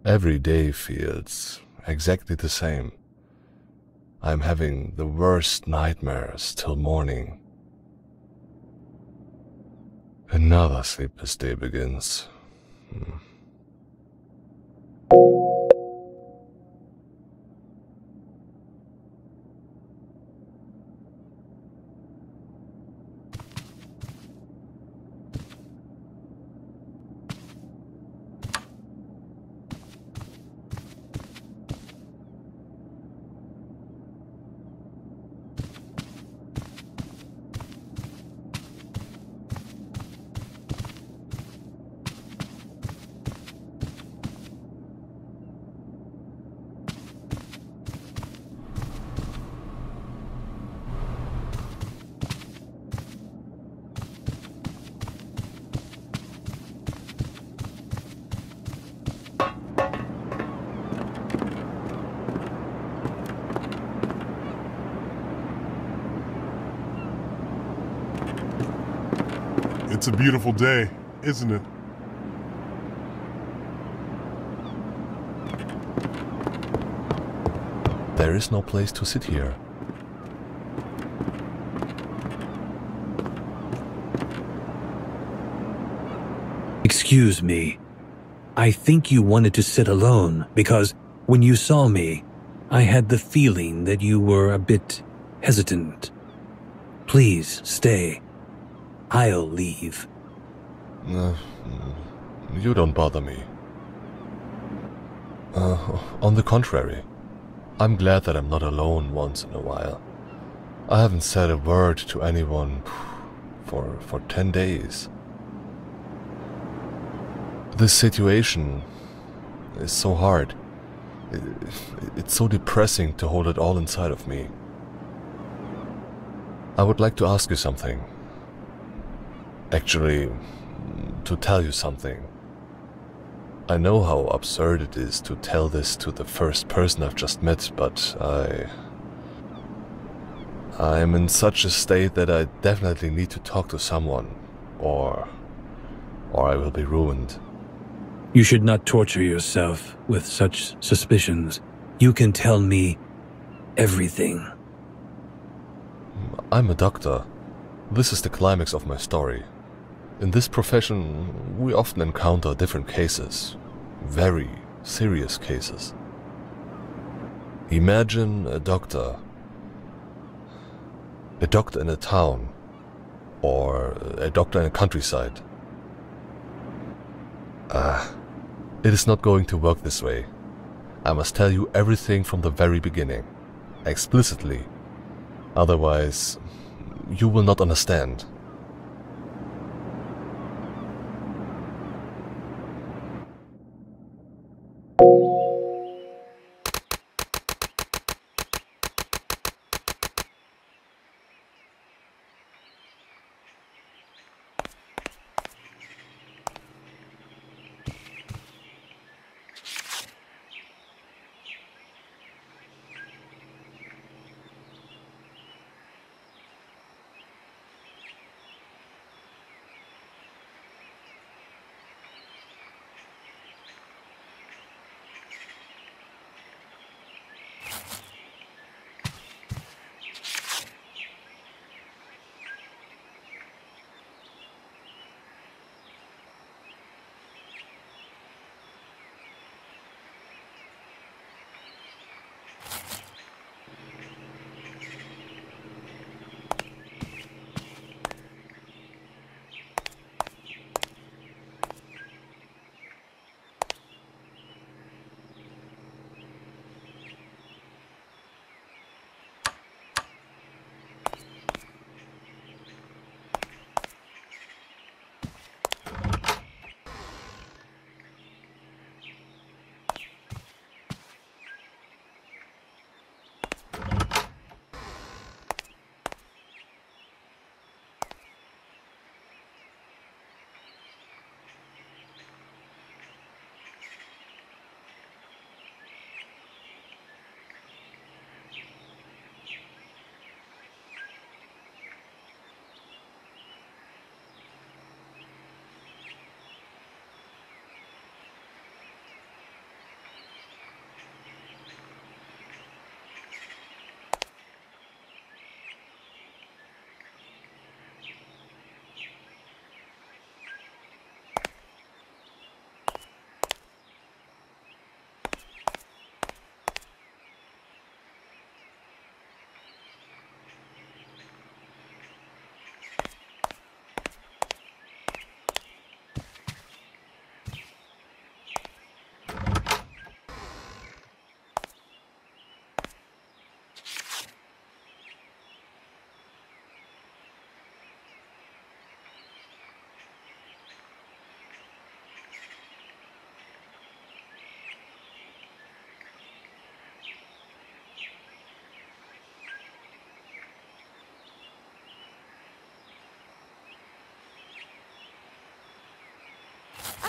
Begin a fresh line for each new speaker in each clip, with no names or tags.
Every day feels exactly the same. I'm having the worst nightmares till morning. Another sleepless day begins.
It's a beautiful day, isn't it?
There is no place to sit here.
Excuse me. I think you wanted to sit alone because when you saw me, I had the feeling that you were a bit hesitant. Please stay. I'll leave.
You don't bother me. On the contrary, I'm glad that I'm not alone once in a while. I haven't said a word to anyone for 10 days. This situation is so hard. It's so depressing to hold it all inside of me. I would like to ask you something. Actually, to tell you something. I know how absurd it is to tell this to the first person I've just met, but I'm in such a state that I definitely need to talk to someone, or I will be ruined.
You should not torture yourself with such suspicions. You can tell me everything.
I'm a doctor. This is the climax of my story. In this profession, we often encounter different cases. Very serious cases. Imagine a doctor in a town, or a doctor in a countryside. It is not going to work this way. I must tell you everything from the very beginning, explicitly. Otherwise, you will not understand.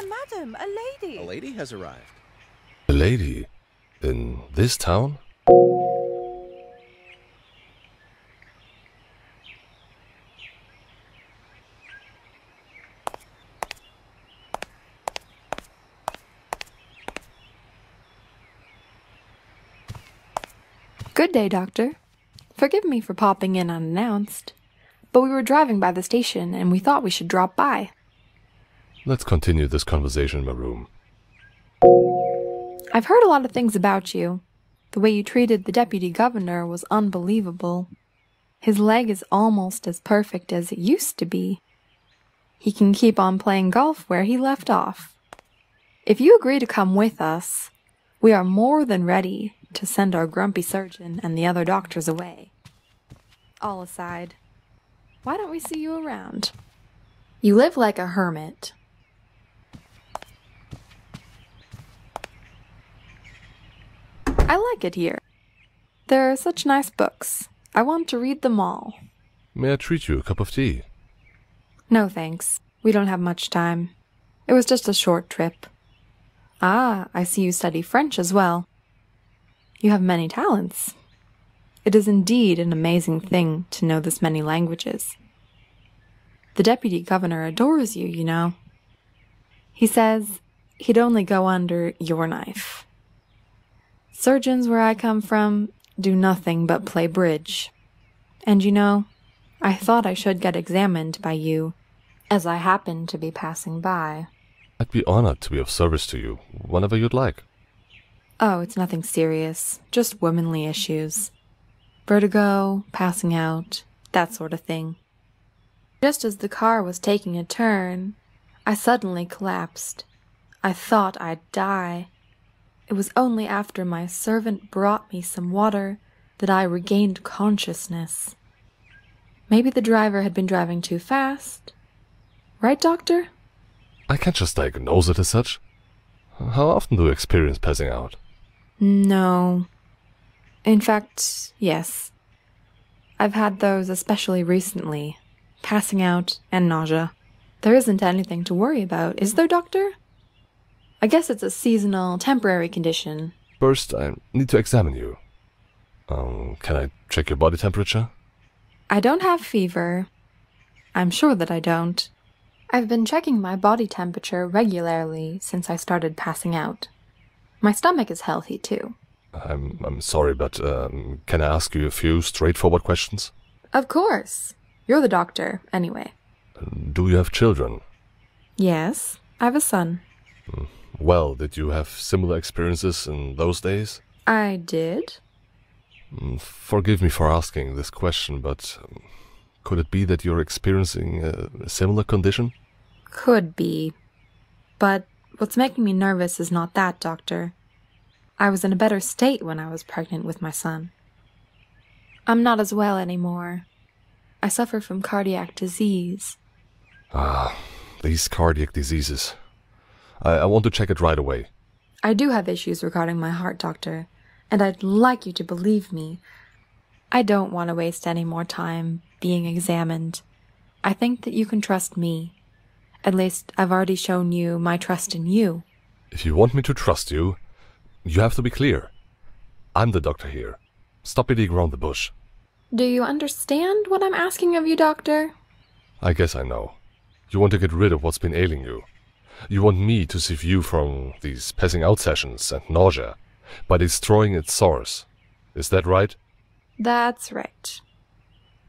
madam, a lady.
A lady has arrived.
A lady? In this town?
Good day, Doctor. Forgive me for popping in unannounced, but we were driving by the station and we thought we should drop by.
Let's continue this conversation in my room.
I've heard a lot of things about you. The way you treated the deputy governor was unbelievable. His leg is almost as perfect as it used to be. He can keep on playing golf where he left off. If you agree to come with us, we are more than ready to send our grumpy surgeon and the other doctors away. All aside, why don't we see you around? You live like a hermit. I like it here. There are such nice books. I want to read them all.
May I treat you a cup of tea?
No thanks. We don't have much time. It was just a short trip. Ah, I see you study French as well. You have many talents. It is indeed an amazing thing to know this many languages. The deputy governor adores you, you know. He says he'd only go under your knife. Surgeons where I come from do nothing but play bridge. And you know, I thought I should get examined by you, as I happened to be passing by.
I'd be honored to be of service to you, whenever you'd like.
Oh, it's nothing serious, just womanly issues. Vertigo, passing out, that sort of thing. Just as the car was taking a turn, I suddenly collapsed. I thought I'd die. It was only after my servant brought me some water that I regained consciousness. Maybe the driver had been driving too fast. Right, Doctor?
I can't just diagnose it as such. How often do you experience passing out?
No. In fact, yes. I've had those especially recently. Passing out and nausea. There isn't anything to worry about, is there, Doctor? I guess it's a seasonal, temporary condition.
First, I need to examine you. Can I check your body temperature?
I don't have fever. I'm sure that I don't. I've been checking my body temperature regularly since I started passing out. My stomach is healthy, too.
I'm sorry, but can I ask you a few straightforward questions?
Of course. You're the doctor, anyway.
Do you have children?
Yes, I have a son.
Well, did you have similar experiences in those days?
I did.
Forgive me for asking this question, but could it be that you're experiencing a similar condition?
Could be. But what's making me nervous is not that, Doctor. I was in a better state when I was pregnant with my son. I'm not as well anymore. I suffer from cardiac disease.
Ah, these cardiac diseases. I want to check it right away.
I do have issues regarding my heart, Doctor, and I'd like you to believe me. I don't want to waste any more time being examined. I think that you can trust me. At least, I've already shown you my trust in you.
If you want me to trust you, you have to be clear. I'm the doctor here. Stop beating around the bush.
Do you understand what I'm asking of you, Doctor?
I guess I know. You want to get rid of what's been ailing you. You want me to save you from these passing out sessions and nausea by destroying its source. Is that right?
That's right.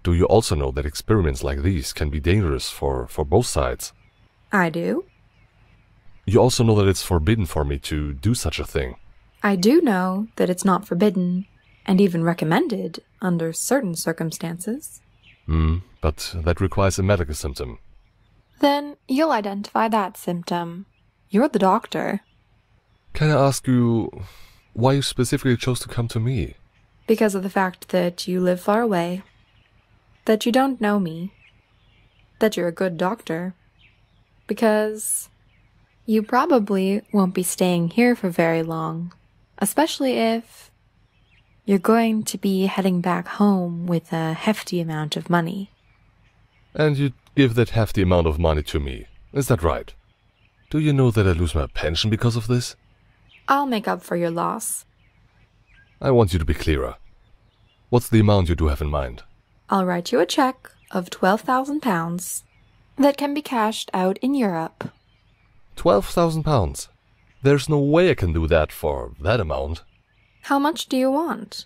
Do you also know that experiments like these can be dangerous for both sides?
I do.
You also know that it's forbidden for me to do such a thing.
I do know that it's not forbidden, and even recommended under certain circumstances.
But that requires a medical symptom.
Then you'll identify that symptom. You're the doctor.
Can I ask you why you specifically chose to come to me?
Because of the fact that you live far away, that you don't know me, that you're a good doctor, because you probably won't be staying here for very long, especially if you're going to be heading back home with a hefty amount of money.
And you'd give that hefty amount of money to me, is that right? Do you know that I lose my pension because of this?
I'll make up for your loss.
I want you to be clearer. What's the amount you do have in mind?
I'll write you a check of £12,000 that can be cashed out in Europe.
£12,000? There's no way I can do that for that amount.
How much do you want?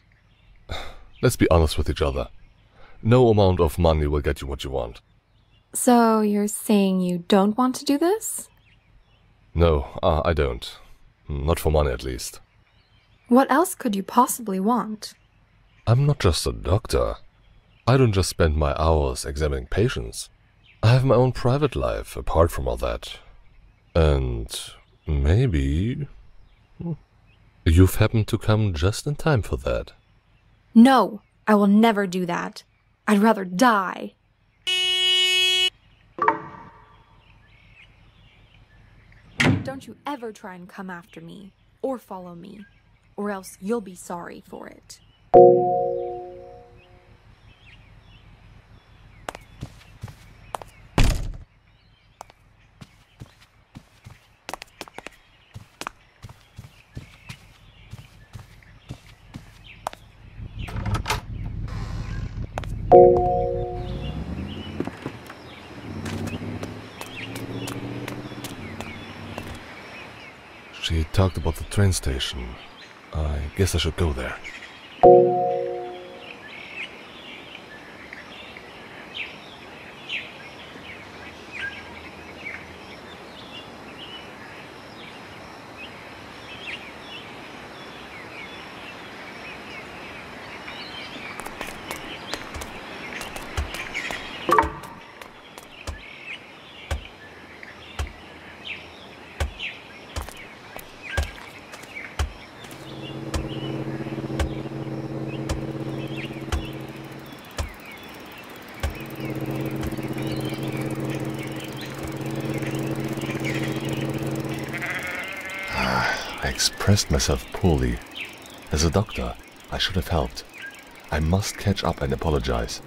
Let's be honest with each other. No amount of money will get you what you want.
So you're saying you don't want to do this?
No, I don't. Not for money, at least.
What else could you possibly want?
I'm not just a doctor. I don't just spend my hours examining patients. I have my own private life apart from all that. And maybe you've happened to come just in time for that.
No, I will never do that. I'd rather die. Don't you ever try and come after me, or follow me, or else you'll be sorry for it.
She talked about the train station. I guess I should go there. I expressed myself poorly. As a doctor, I should have helped. I must catch up and apologize.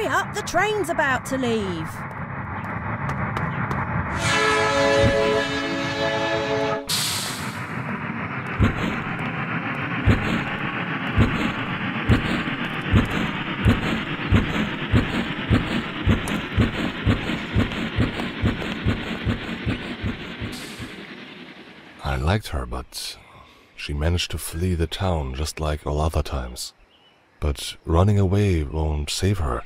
Hurry up, the train's about to leave.
I liked her, but she managed to flee the town just like all other times. But running away won't save her.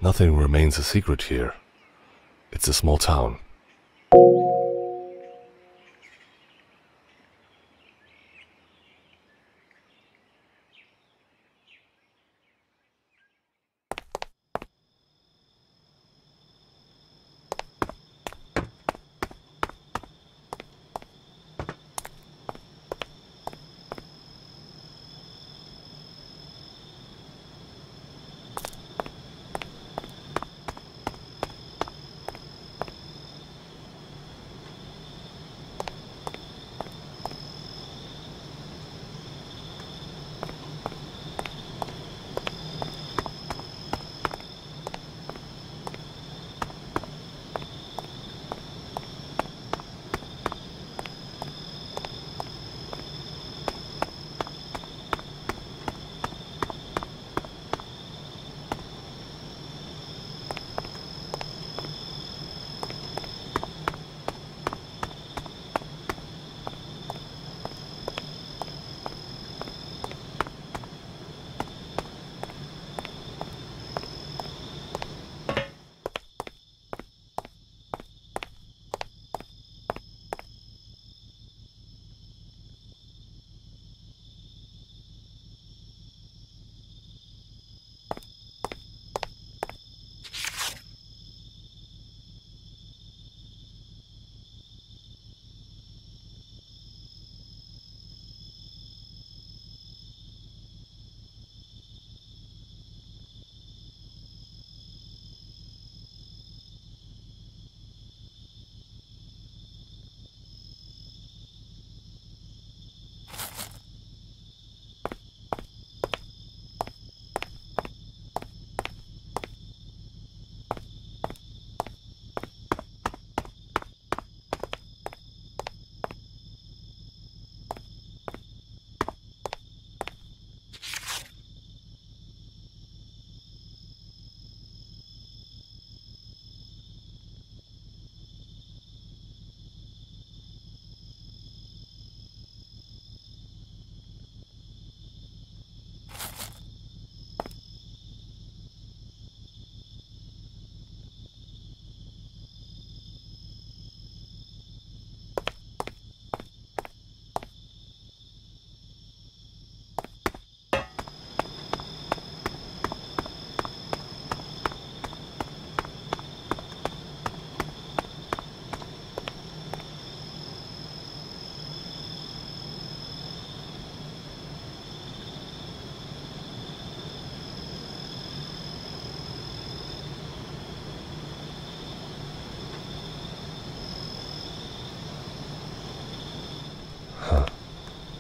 Nothing remains a secret here. It's a small town.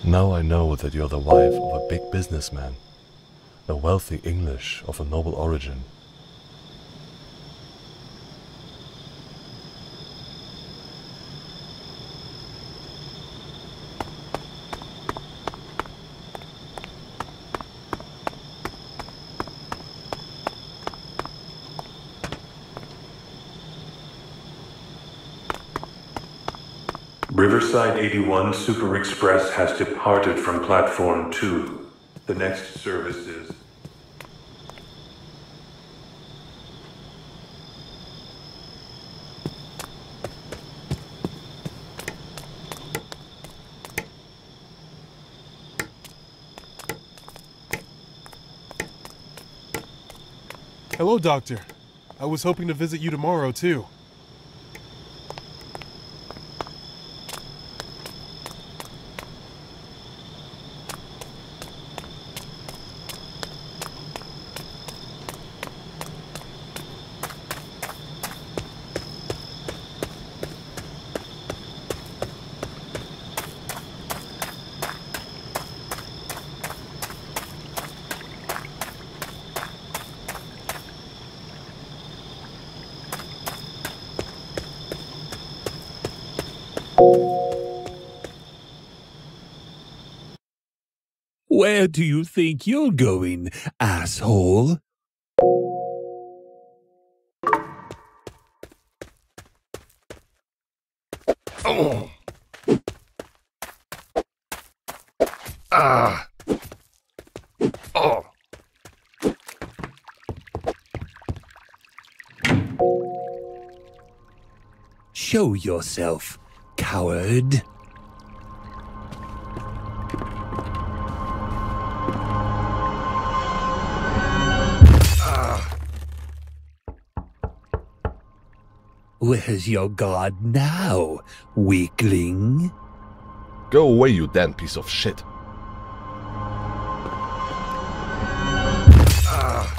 Now I know that you're the wife of a big businessman, a wealthy English of a noble origin.
Riverside 81 Super Express has departed from Platform 2. The next service is...
Hello, Doctor. I was hoping to visit you tomorrow, too.
Where do you think you're going, asshole?
Oh. Ah. Oh.
Show yourself, coward. Where's your guard now, weakling?
Go away, you damn piece of shit. Ah.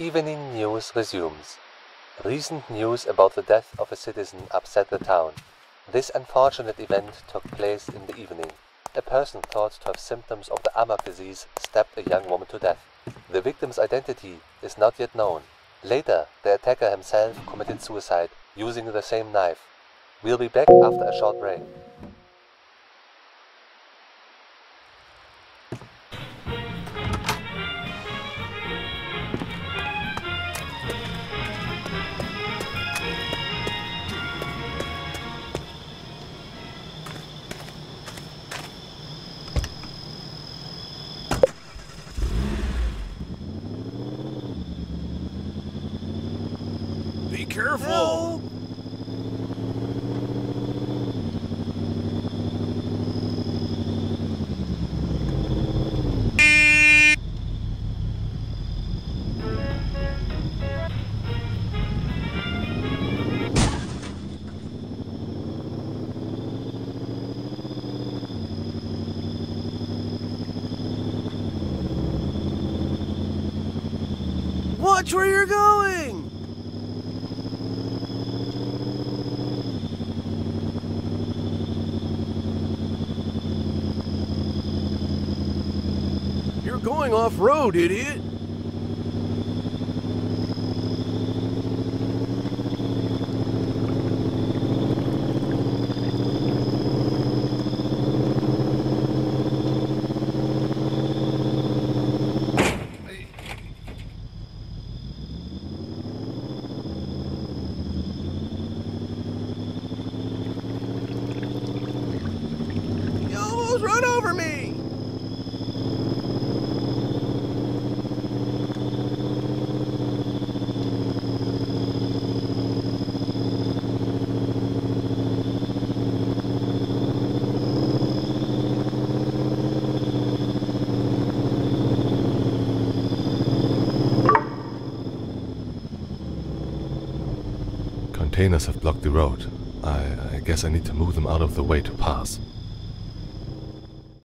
Evening news resumes. Recent news about the death of a citizen upset the town. This unfortunate event took place in the evening. A person thought to have symptoms of the Amok disease stabbed a young woman to death. The victim's identity is not yet known. Later, the attacker himself committed suicide using the same knife. We'll be back after a short break.
Be careful! Watch where you're going! You're going off-road, idiot! You almost run over me!
Containers have blocked the road. I guess I need to move them out of the way to pass.